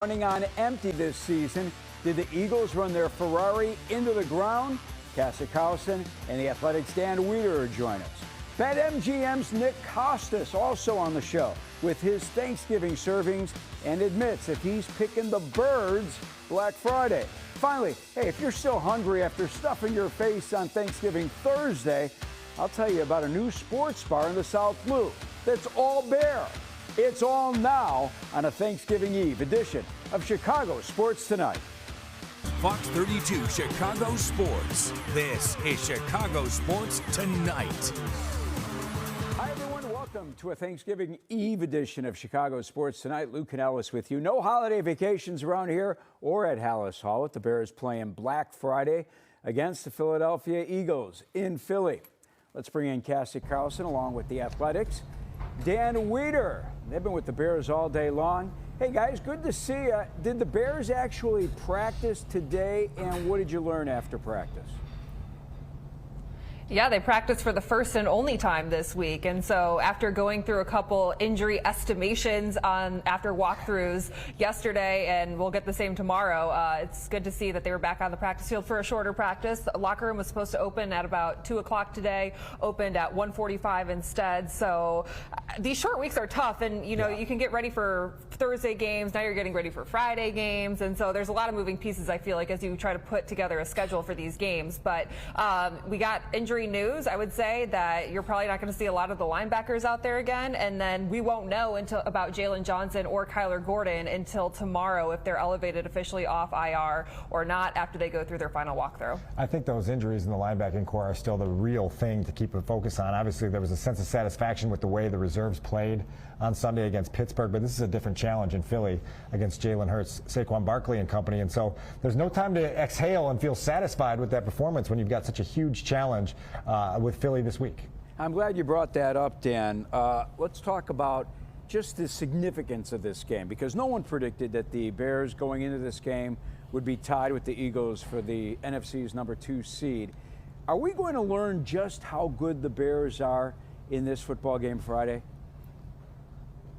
Running on empty this season. Did the Eagles run their Ferrari into the ground? Kostos and the Athletics' Dan Weeder join us. BetMGM's Nick Kostos also on the show with his Thanksgiving servings and admits if he's picking the birds Black Friday. Finally, hey, if you're still hungry after stuffing your face on Thanksgiving Thursday, I'll tell you about a new sports bar in the South Loop that's all bear. It's all now on a Thanksgiving Eve edition of Chicago Sports Tonight. Fox 32 Chicago Sports. This is Chicago Sports Tonight. Hi, everyone. Welcome to a Thanksgiving Eve edition of Chicago Sports Tonight. Luke Canellis with you. No holiday vacations around here or at Hallis Hall with the Bears playing Black Friday against the Philadelphia Eagles in Philly. Let's bring in Cassie Carlson along with the Athletics. Dan Weeder. They've been with the Bears all day long. Hey, guys, good to see you. Did the Bears actually practice today, and what did you learn after practice? Yeah, they practiced for the first and only time this week. And so after going through a couple injury estimations after walkthroughs yesterday, and we'll get the same tomorrow, it's good to see that they were back on the practice field for a shorter practice. The locker room was supposed to open at about 2 o'clock today, opened at 1:45 instead. So these short weeks are tough, and you know, you can get ready for Thursday games. Now you're getting ready for Friday games. And so there's a lot of moving pieces, I feel like, as you try to put together a schedule for these games. But we got injury news. I would say that you're probably not going to see a lot of the linebackers out there again, and then we won't know until about Jalen Johnson or Kyler Gordon until tomorrow if they're elevated officially off IR or not after they go through their final walkthrough. I think those injuries in the linebacking core are still the real thing to keep a focus on. Obviously, there was a sense of satisfaction with the way the reserves played on Sunday against Pittsburgh, but this is a different challenge in Philly against Jalen Hurts, Saquon Barkley and company, and so there's no time to exhale and feel satisfied with that performance when you've got such a huge challenge with Philly this week. I'm glad you brought that up, Dan. Let's talk about just the significance of this game, because no one predicted that the Bears going into this game would be tied with the Eagles for the NFC's number 2 seed. Are we going to learn just how good the Bears are in this football game Friday?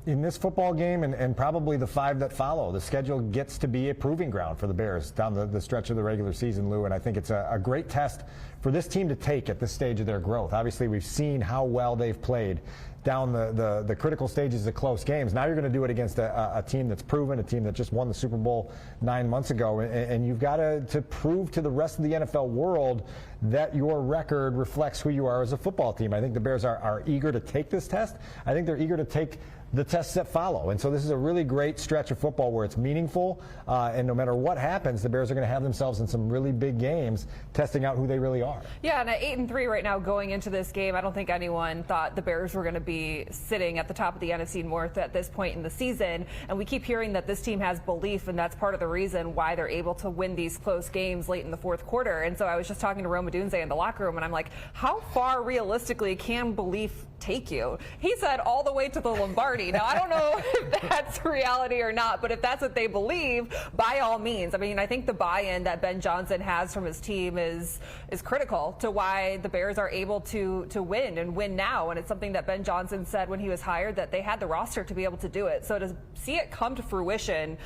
In this football game and probably the 5 that follow, the schedule gets to be a proving ground for the Bears down the stretch of the regular season, Lou, and I think it's a great test for this team to take at this stage of their growth. Obviously, we've seen how well they've played down the critical stages of close games. Now you're going to do it against a team that's proven, a team that just won the Super Bowl 9 months ago, and you've got to prove to the rest of the NFL world that your record reflects who you are as a football team. I think the Bears are eager to take this test. I think they're eager to take the tests that follow. And so this is a really great stretch of football where it's meaningful, and no matter what happens, the Bears are going to have themselves in some really big games testing out who they really are. Yeah, and at 8-3 right now going into this game, I don't think anyone thought the Bears were going to be sitting at the top of the NFC North at this point in the season. And we keep hearing that this team has belief, and that's part of the reason why they're able to win these close games late in the fourth quarter. And so I was just talking to Roma Dunze in the locker room, and I'm like, how far realistically can belief take you? He said all the way to the Lombardi. Now, I don't know if that's reality or not, but if that's what they believe, by all means. I mean, I think the buy-in that Ben Johnson has from his team is critical to why the Bears are able to win and win now. And it's something that Ben Johnson said when he was hired, that they had the roster to be able to do it. So to see it come to fruition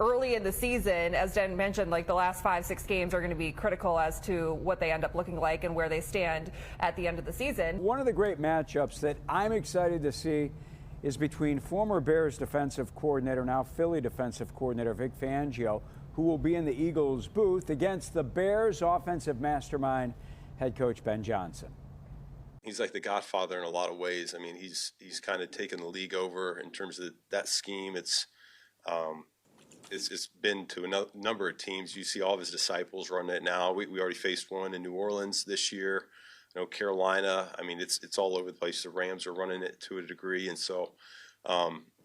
early in the season, as Dan mentioned, like the last 5-6 games are going to be critical as to what they end up looking like and where they stand at the end of the season. One of the great matchups that I'm excited to see is between former Bears defensive coordinator, now Philly defensive coordinator Vic Fangio, who will be in the Eagles booth, against the Bears offensive mastermind, head coach Ben Johnson. He's like the godfather in a lot of ways. I mean, he's kind of taken the league over in terms of that scheme. It's been to a number of teams. You see all of his disciples running it now. We already faced one in New Orleans this year. You know, Carolina. I mean, it's all over the place. The Rams are running it to a degree, and so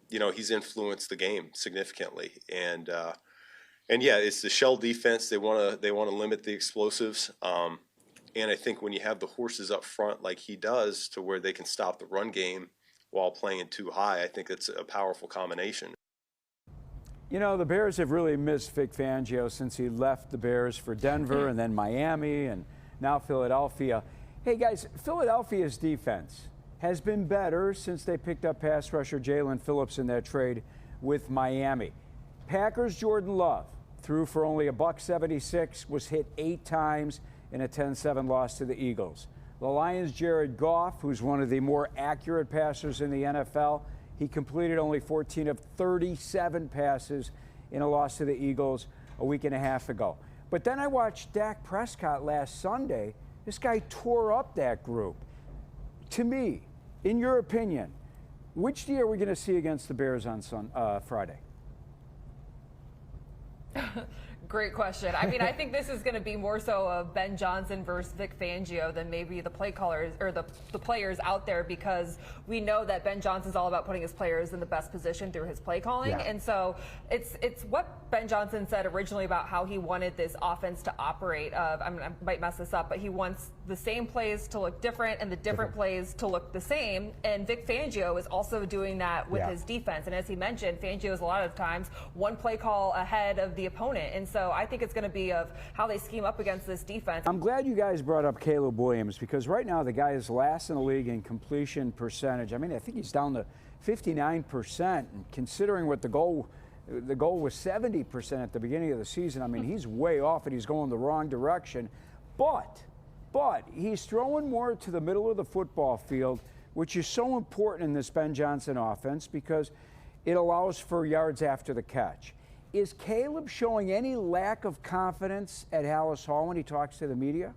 you know, he's influenced the game significantly. And yeah, it's the shell defense. They want to limit the explosives. And I think when you have the horses up front like he does, to where they can stop the run game while playing too high, I think it's a powerful combination. You know, the Bears have really missed Vic Fangio since he left the Bears for Denver and then Miami and now Philadelphia. Hey, guys, Philadelphia's defense has been better since they picked up pass rusher Jalen Phillips in that trade with Miami. Packers' Jordan Love threw for only $176, was hit 8 times in a 10-7 loss to the Eagles. The Lions' Jared Goff, who's one of the more accurate passers in the NFL, he completed only 14 of 37 passes in a loss to the Eagles a week and a half ago. But then I watched Dak Prescott last Sunday. This guy tore up that group. To me, in your opinion, which D are we going to see against the Bears on Friday? Great question. I mean, I think this is going to be more so of Ben Johnson versus Vic Fangio than maybe the play callers or the players out there, because we know that Ben Johnson's all about putting his players in the best position through his play calling. Yeah. And so it's what Ben Johnson said originally about how he wanted this offense to operate. I might mess this up, but he wants the same plays to look different and the different plays to look the same. And Vic Fangio is also doing that with his defense. And as he mentioned, Fangio is a lot of times one play call ahead of the opponent. And so I think it's going to be of how they scheme up against this defense. I'm glad you guys brought up Caleb Williams, because right now the guy is last in the league in completion percentage. I mean, I think he's down to 59%. And considering what the goal was 70% at the beginning of the season, I mean, he's way off and he's going the wrong direction. But he's throwing more to the middle of the football field, which is so important in this Ben Johnson offense because it allows for yards after the catch. Is Caleb showing any lack of confidence at Hallis Hall when he talks to the media?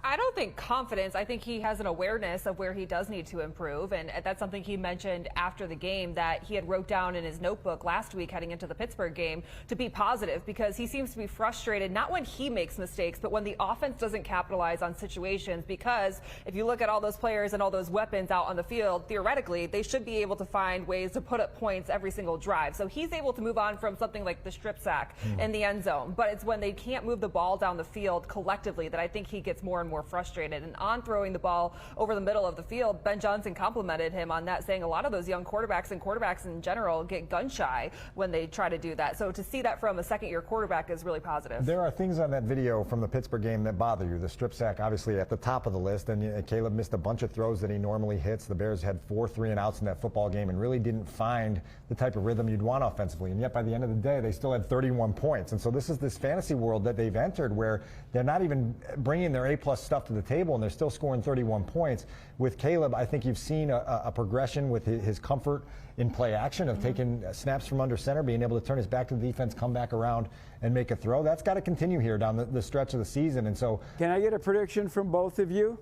I don't think confidence. I think he has an awareness of where he does need to improve. And that's something he mentioned after the game that he had wrote down in his notebook last week heading into the Pittsburgh game to be positive, because he seems to be frustrated, not when he makes mistakes, but when the offense doesn't capitalize on situations. Because if you look at all those players and all those weapons out on the field, theoretically, they should be able to find ways to put up points every single drive. So he's able to move on from something like the strip sack in the end zone. But it's when they can't move the ball down the field collectively that I think he gets more and more frustrated. And on throwing the ball over the middle of the field, Ben Johnson complimented him on that, saying a lot of those young quarterbacks and quarterbacks in general get gun shy when they try to do that. So to see that from a second-year quarterback is really positive. There are things on that video from the Pittsburgh game that bother you. The strip sack, obviously, at the top of the list, and Caleb missed a bunch of throws that he normally hits. The Bears had 4 3-and-outs in that football game and really didn't find the type of rhythm you'd want offensively. And yet, by the end of the day, they still had 31 points. And so this is this fantasy world that they've entered where they're not even bringing their A-plus stuff to the table, and they're still scoring 31 points. With Caleb, I think you've seen a progression with his comfort in play action of taking snaps from under center, being able to turn his back to the defense, come back around, and make a throw. That's got to continue here down the stretch of the season. And so, can I get a prediction from both of you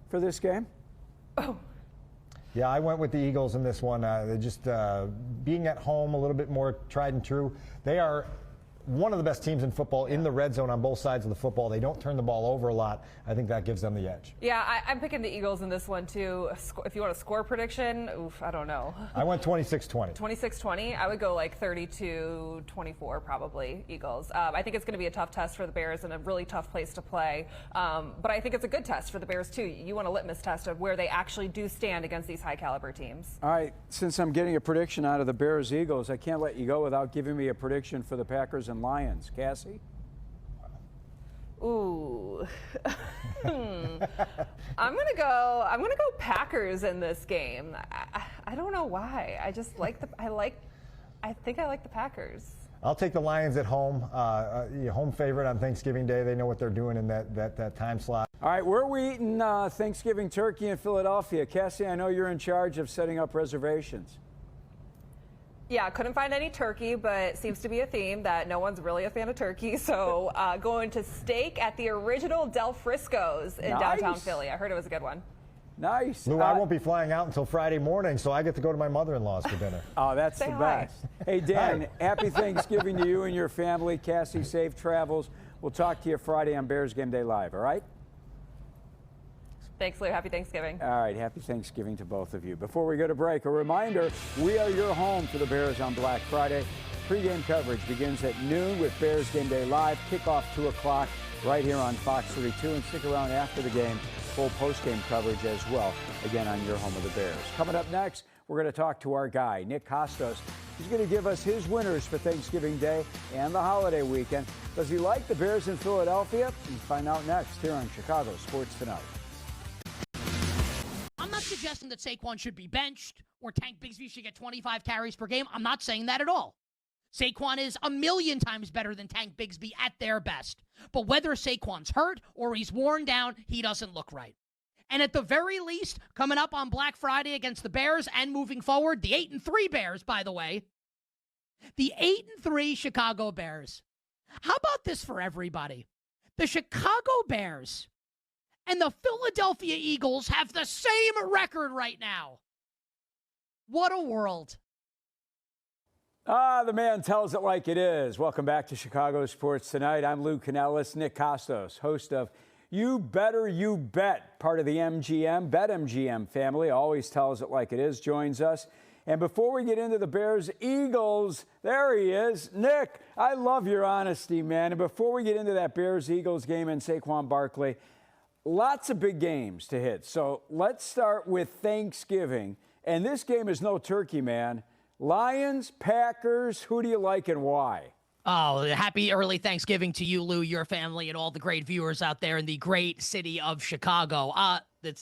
for this game? Oh. Yeah, I went with the Eagles in this one. They just being at home, a little bit more tried and true. They are one of the best teams in football in the red zone on both sides of the football. They don't turn the ball over a lot. I think that gives them the edge. Yeah, I'm picking the Eagles in this one, too. If you want a score prediction, I don't know. I went 26-20. 26-20? I would go like 32-24 probably, Eagles. I think it's going to be a tough test for the Bears and a really tough place to play. But I think it's a good test for the Bears, too. You want a litmus test of where they actually do stand against these high-caliber teams. All right, since I'm getting a prediction out of the Bears-Eagles, I can't let you go without giving me a prediction for the Packers and Lions. Cassie? Ooh. I'm gonna go Packers in this game. I don't know why. I just like I think I like the Packers. I'll take the Lions at home. Home favorite on Thanksgiving Day. They know what they're doing in that time slot. All right, where are we eating Thanksgiving turkey in Philadelphia? Cassie, I know you're in charge of setting up reservations. Yeah, couldn't find any turkey, but it seems to be a theme that no one's really a fan of turkey. So going to steak at the original Del Frisco's in downtown Philly. I heard it was a good one. Nice. Lou, I won't be flying out until Friday morning, so I get to go to my mother-in-law's for dinner. Oh, that's the best. Hey, Dan, happy Thanksgiving to you and your family. Cassie, safe travels. We'll talk to you Friday on Bears Game Day Live, all right? Thanks, Lou. Happy Thanksgiving. All right, happy Thanksgiving to both of you. Before we go to break, a reminder, we are your home for the Bears on Black Friday. Pre-game coverage begins at noon with Bears Game Day Live. Kickoff 2 o'clock right here on Fox 32. And stick around after the game. Full post-game coverage as well, again, on your home of the Bears. Coming up next, we're going to talk to our guy, Nick Kostos. He's going to give us his winners for Thanksgiving Day and the holiday weekend. Does he like the Bears in Philadelphia? We'll find out next here on Chicago Sports Tonight. I'm not suggesting that Saquon should be benched or Tank Bigsby should get 25 carries per game. I'm not saying that at all. Saquon is a million times better than Tank Bigsby at their best. But whether Saquon's hurt or he's worn down, he doesn't look right. And at the very least, coming up on Black Friday against the Bears and moving forward, the 8-3 Bears, by the way, the 8-3 Chicago Bears. How about this for everybody? The Chicago Bears and the Philadelphia Eagles have the same record right now. What a world. The man tells it like it is. Welcome back to Chicago Sports Tonight. I'm Lou Canellis, Nick Kostos, host of You Better You Bet, part of the MGM, BetMGM family. Always tells it like it is, joins us. And before we get into the Bears-Eagles, there he is. Nick, I love your honesty, man. And before we get into that Bears-Eagles game and Saquon Barkley, lots of big games to hit. So let's start with Thanksgiving. And this game is no turkey, man. Lions, Packers, who do you like and why? Oh, happy early Thanksgiving to you, Lou, your family, and all the great viewers out there in the great city of Chicago.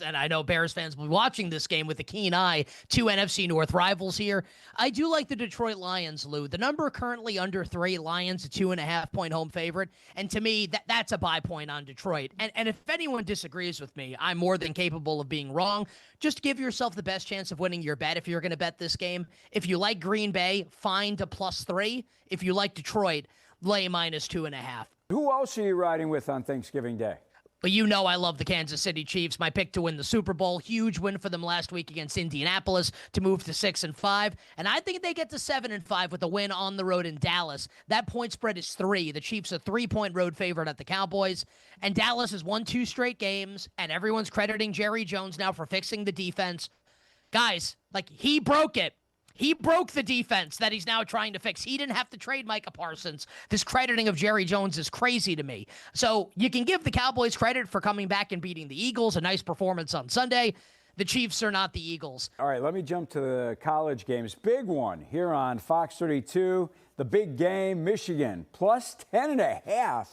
And I know Bears fans will be watching this game with a keen eye. Two NFC North rivals here. I do like the Detroit Lions, Lou. The number currently under 3, Lions a 2.5-point home favorite. And to me, that's a buy point on Detroit. And if anyone disagrees with me, I'm more than capable of being wrong. Just give yourself the best chance of winning your bet if you're going to bet this game. If you like Green Bay, find a +3. If you like Detroit, lay -2.5. Who else are you riding with on Thanksgiving Day? But you know I love the Kansas City Chiefs. My pick to win the Super Bowl. Huge win for them last week against Indianapolis to move to 6-5. And I think they get to 7-5 with a win on the road in Dallas. That point spread is 3. The Chiefs are 3-point road favorite at the Cowboys. And Dallas has won 2 straight games. And everyone's crediting Jerry Jones now for fixing the defense. Guys, he broke it. He broke the defense that he's now trying to fix. He didn't have to trade Micah Parsons. This crediting of Jerry Jones is crazy to me. So you can give the Cowboys credit for coming back and beating the Eagles. A nice performance on Sunday. The Chiefs are not the Eagles. All right, let me jump to the college games. Big one here on Fox 32. The big game, Michigan, +10.5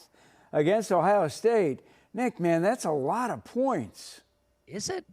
against Ohio State. Nick, man, that's a lot of points. Is it?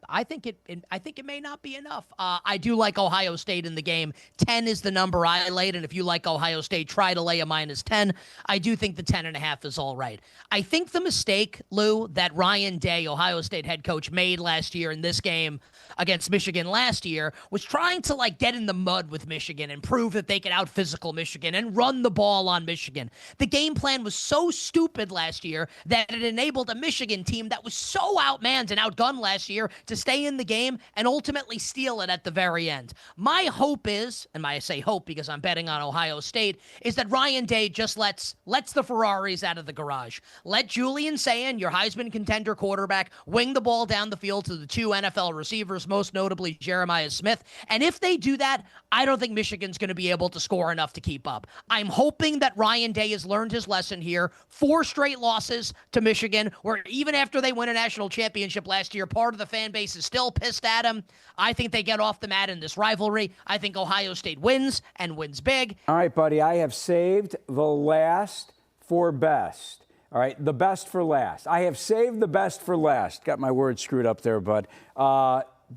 I think it may not be enough. I do like Ohio State in the game. 10 is the number I laid, and if you like Ohio State, try to lay a -10. I do think the 10.5 is all right. I think the mistake, Lou, that Ryan Day, Ohio State head coach, made last year in this game against Michigan last year was trying to get in the mud with Michigan and prove that they could out-physical Michigan and run the ball on Michigan. The game plan was so stupid last year that it enabled a Michigan team that was so outmanned and outgunned last year to stay in the game and ultimately steal it at the very end. My hope is, and I say hope because I'm betting on Ohio State, is that Ryan Day just lets the Ferraris out of the garage. Let Julian Sayin, your Heisman contender quarterback, wing the ball down the field to the 2 NFL receivers, most notably Jeremiah Smith. And if they do that, I don't think Michigan's going to be able to score enough to keep up. I'm hoping that Ryan Day has learned his lesson here. 4 straight losses to Michigan, where even after they win a national championship last year, part of the fan base is still pissed at him. I think they get off the mat in this rivalry. I think Ohio State wins and wins big. All right, buddy, I have saved the last for best. All right, the best for last. I have saved the best for last. Got my words screwed up there, bud.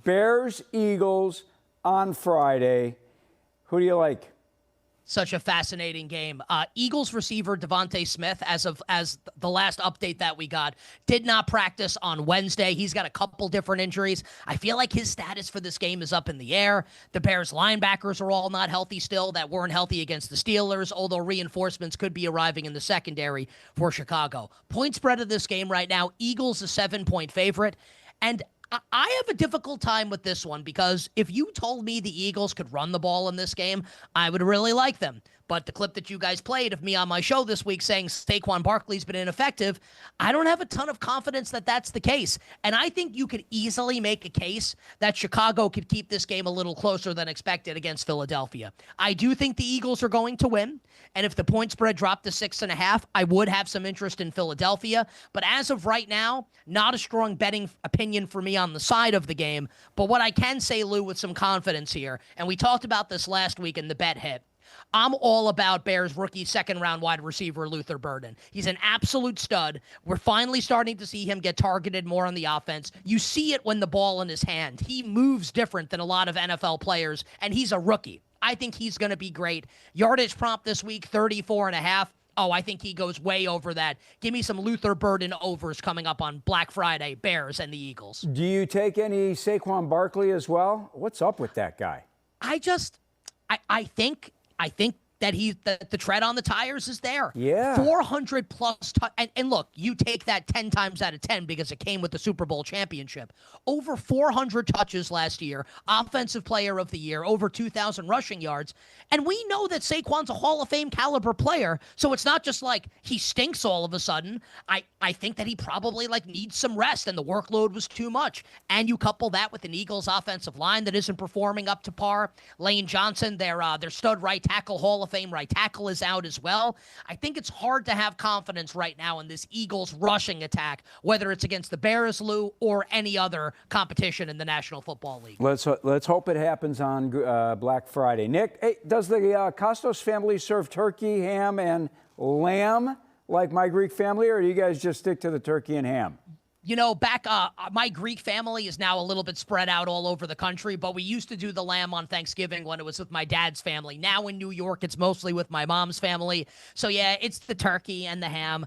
Bears, Eagles on Friday. Who do you like? Such a fascinating game. Eagles receiver Devontae Smith, as the last update that we got, did not practice on Wednesday. He's got a couple different injuries. I feel like his status for this game is up in the air. The Bears linebackers are all not healthy still, that weren't healthy against the Steelers, although reinforcements could be arriving in the secondary for Chicago. Point spread of this game right now, Eagles a 7-point favorite. And I have a difficult time with this one because if you told me the Eagles could run the ball in this game, I would really like them. But the clip that you guys played of me on my show this week saying Saquon Barkley's been ineffective, I don't have a ton of confidence that that's the case. And I think you could easily make a case that Chicago could keep this game a little closer than expected against Philadelphia. I do think the Eagles are going to win. And if the point spread dropped to 6.5, I would have some interest in Philadelphia. But as of right now, not a strong betting opinion for me on the side of the game. But what I can say, Lou, with some confidence here, and we talked about this last week in the bet hit, I'm all about Bears rookie second-round wide receiver Luther Burden. He's an absolute stud. We're finally starting to see him get targeted more on the offense. You see it when the ball in his hand. He moves different than a lot of NFL players, and he's a rookie. I think he's going to be great. Yardage prompt this week, 34.5. Oh, I think he goes way over that. Give me some Luther Burden overs coming up on Black Friday, Bears and the Eagles. Do you take any Saquon Barkley as well? What's up with that guy? I think that the tread on the tires is there. Yeah. 400 plus. And look, you take that 10 times out of 10 because it came with the Super Bowl championship. Over 400 touches last year, offensive player of the year, over 2,000 rushing yards. And we know that Saquon's a Hall of Fame caliber player. So it's not just like he stinks all of a sudden. I think that he probably needs some rest and the workload was too much. And you couple that with an Eagles offensive line that isn't performing up to par. Lane Johnson, their stud right tackle, Hall of Fame right tackle, is out as well. I think it's hard to have confidence right now in this Eagles rushing attack, whether it's against the Bears, Lou, or any other competition in the National Football League. Let's hope it happens on Black Friday. Nick, hey, does the Kostos family serve turkey, ham, and lamb like my Greek family, or do you guys just stick to the turkey and ham? You know, my Greek family is now a little bit spread out all over the country, but we used to do the lamb on Thanksgiving when it was with my dad's family. Now in New York, it's mostly with my mom's family. So yeah, it's the turkey and the ham.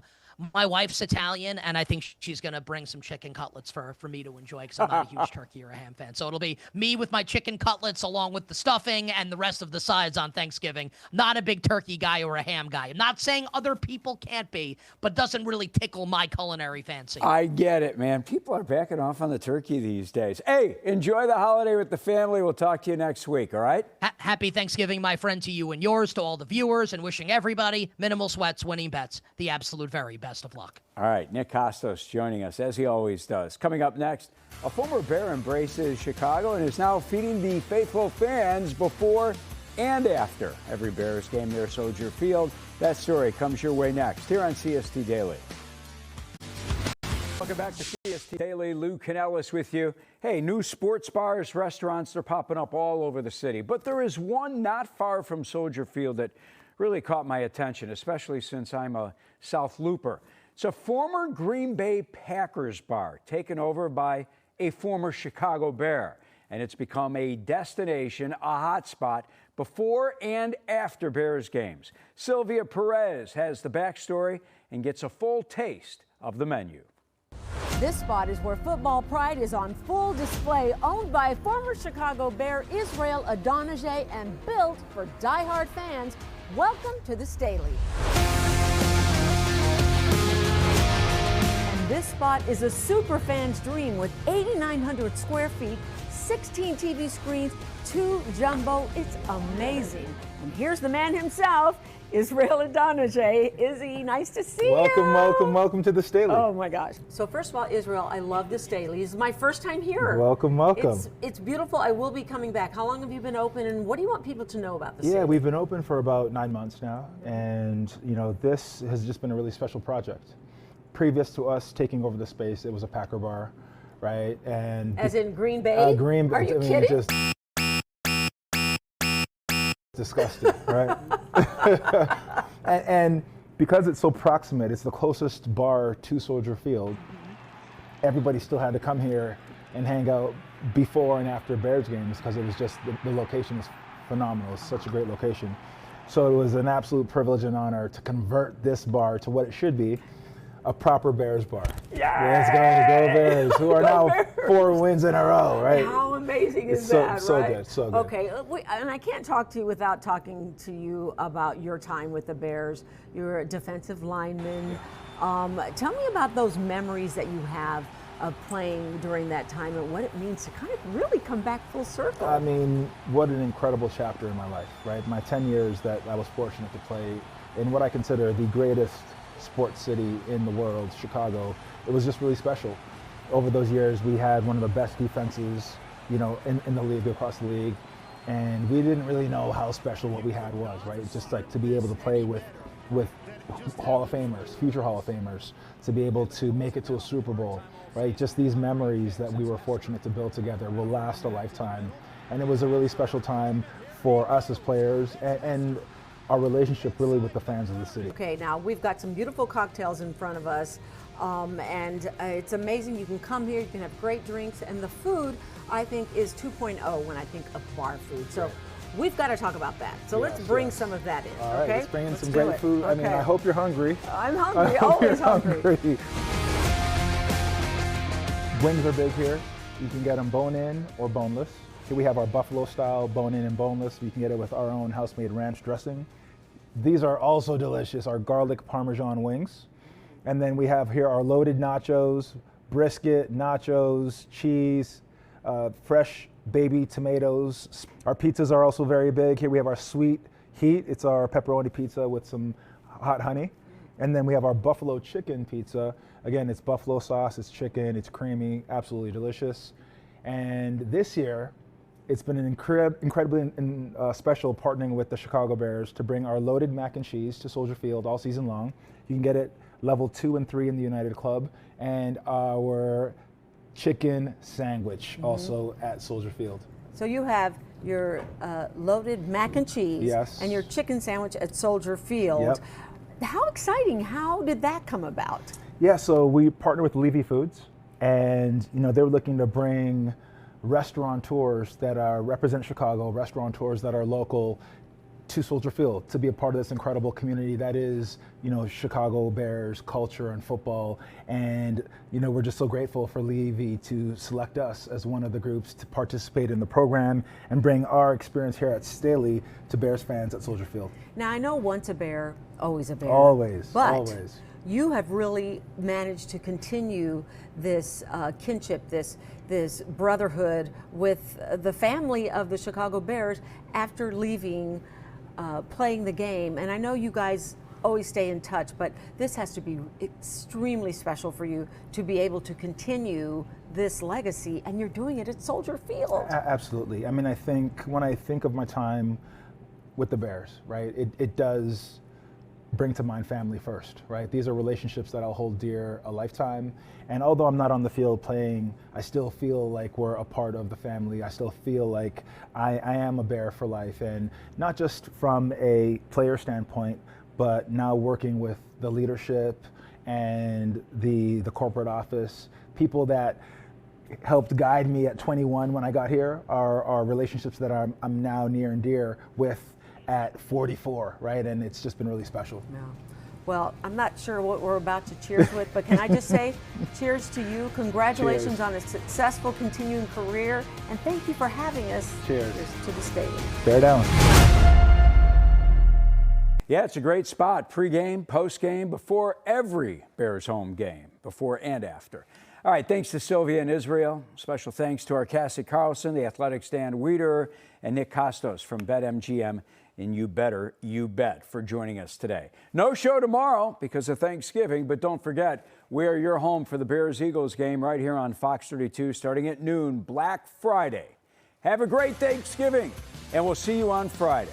My wife's Italian, and I think she's going to bring some chicken cutlets for me to enjoy because I'm not a huge turkey or a ham fan. So it'll be me with my chicken cutlets along with the stuffing and the rest of the sides on Thanksgiving. Not a big turkey guy or a ham guy. I'm not saying other people can't be, but doesn't really tickle my culinary fancy. I get it, man. People are backing off on the turkey these days. Hey, enjoy the holiday with the family. We'll talk to you next week, all right? Happy Thanksgiving, my friend, to you and yours, to all the viewers, and wishing everybody minimal sweats, winning bets, the absolute very best of luck. All right, Nick Kostos joining us, as he always does. Coming up next, a former Bear embraces Chicago and is now feeding the faithful fans before and after every Bears game near Soldier Field. That story comes your way next here on CST Daily. Welcome back to CST Daily. Lou Canellis with you. Hey, new sports bars, restaurants, they're popping up all over the city. But there is one not far from Soldier Field that really caught my attention, especially since I'm a South Looper. It's a former Green Bay Packers bar taken over by a former Chicago Bear. And it's become a destination, a hotspot before and after Bears games. Sylvia Perez has the backstory and gets a full taste of the menu. This spot is where football pride is on full display, owned by former Chicago Bear Israel Adonijah and built for diehard fans. Welcome to the Staley. And this spot is a super fan's dream with 8,900 square feet, 16 TV screens, 2 jumbo. It's amazing. And here's the man himself, Israel Adonijah. Izzy, nice to see you. Welcome to the Staley. Oh my gosh. So first of all, Israel, I love the Staley. This is my first time here. Welcome. It's beautiful. I will be coming back. How long have you been open, and what do you want people to know about the Staley? Yeah, we've been open for about 9 months now, and this has just been a really special project. Previous to us taking over the space, it was a Packer bar, right? And as in Green Bay? Green Bay. Are you kidding? Just disgusting, right? and because it's so proximate, it's the closest bar to Soldier Field. Everybody still had to come here and hang out before and after Bears games because it was just the location is phenomenal. It's such a great location. So it was an absolute privilege and honor to convert this bar to what it should be, a proper Bears bar. Yeah. Let's go Bears, who are now Bears. 4 wins in a row, right? How amazing is so, that, so right? Good, so good. Okay, and I can't talk to you without talking to you about your time with the Bears. You're a defensive lineman. Tell me about those memories that you have of playing during that time and what it means to kind of really come back full circle. I mean, what an incredible chapter in my life, right? My 10 years that I was fortunate to play in what I consider the greatest sports city in the world, Chicago. It was just really special. Over those years, we had one of the best defenses, in the league, across the league, and we didn't really know how special what we had was, right? Just like to be able to play with Hall of Famers, future Hall of Famers, to be able to make it to a Super Bowl, right? Just these memories that we were fortunate to build together will last a lifetime. And it was a really special time for us as players and our relationship really with the fans of the city. Okay, now we've got some beautiful cocktails in front of us, and it's amazing. You can come here, you can have great drinks, and the food, I think, is 2.0 when I think of bar food. So we've got to talk about that. So let's bring some of that in, All right, okay? let's bring in some do great it. food. I mean, I hope you're hungry. I'm hungry, always hungry. Wings are big here. You can get them bone-in or boneless. Here we have our buffalo style bone-in and boneless. You can get it with our own house-made ranch dressing. These are also delicious, our garlic Parmesan wings. And then we have here our loaded nachos, brisket, nachos, cheese, fresh baby tomatoes. Our pizzas are also very big. Here we have our sweet heat. It's our pepperoni pizza with some hot honey. And then we have our buffalo chicken pizza. Again, it's buffalo sauce, it's chicken, it's creamy, absolutely delicious. And this year, it's been an incredibly special partnering with the Chicago Bears to bring our loaded mac and cheese to Soldier Field all season long. You can get it level 2 and 3 in the United Club, and our chicken sandwich also at Soldier Field. So you have your loaded mac and cheese Yes. and your chicken sandwich at Soldier Field. Yep. How exciting. How did that come about? Yeah, so we partnered with Levy Foods, and they were looking to bring restaurateurs that represent Chicago, restaurateurs that are local to Soldier Field to be a part of this incredible community that is, Chicago Bears culture and football. And, we're just so grateful for Levy to select us as one of the groups to participate in the program and bring our experience here at Staley to Bears fans at Soldier Field. Now, I know once a Bear, always a Bear. Always, but always. You have really managed to continue this kinship, this brotherhood with the family of the Chicago Bears after leaving playing the game. And I know you guys always stay in touch, but this has to be extremely special for you to be able to continue this legacy, and you're doing it at Soldier Field. Absolutely. I mean, I think when I think of my time with the Bears, right, it does bring to mind family first, right? These are relationships that I'll hold dear a lifetime. And although I'm not on the field playing, I still feel like we're a part of the family. I still feel like I am a Bear for life. And not just from a player standpoint, but now working with the leadership and the corporate office, people that helped guide me at 21 when I got here are relationships that I'm now near and dear with at 44, right? And it's just been really special. Yeah. Well, I'm not sure what we're about to cheers with, but can I just say cheers to you. Congratulations Cheers. on a successful continuing career, and thank you for having us Cheers. to the stadium. Bear down. Yeah, it's a great spot, pregame, postgame, before every Bears home game, before and after. All right, thanks to Sylvia and Israel. Special thanks to our Cassie Carlson, the Athletics Dan Weeder, and Nick Kostos from BetMGM and You Better, You Bet for joining us today. No show tomorrow because of Thanksgiving, but don't forget, we are your home for the Bears-Eagles game right here on Fox 32 starting at noon, Black Friday. Have a great Thanksgiving, and we'll see you on Friday.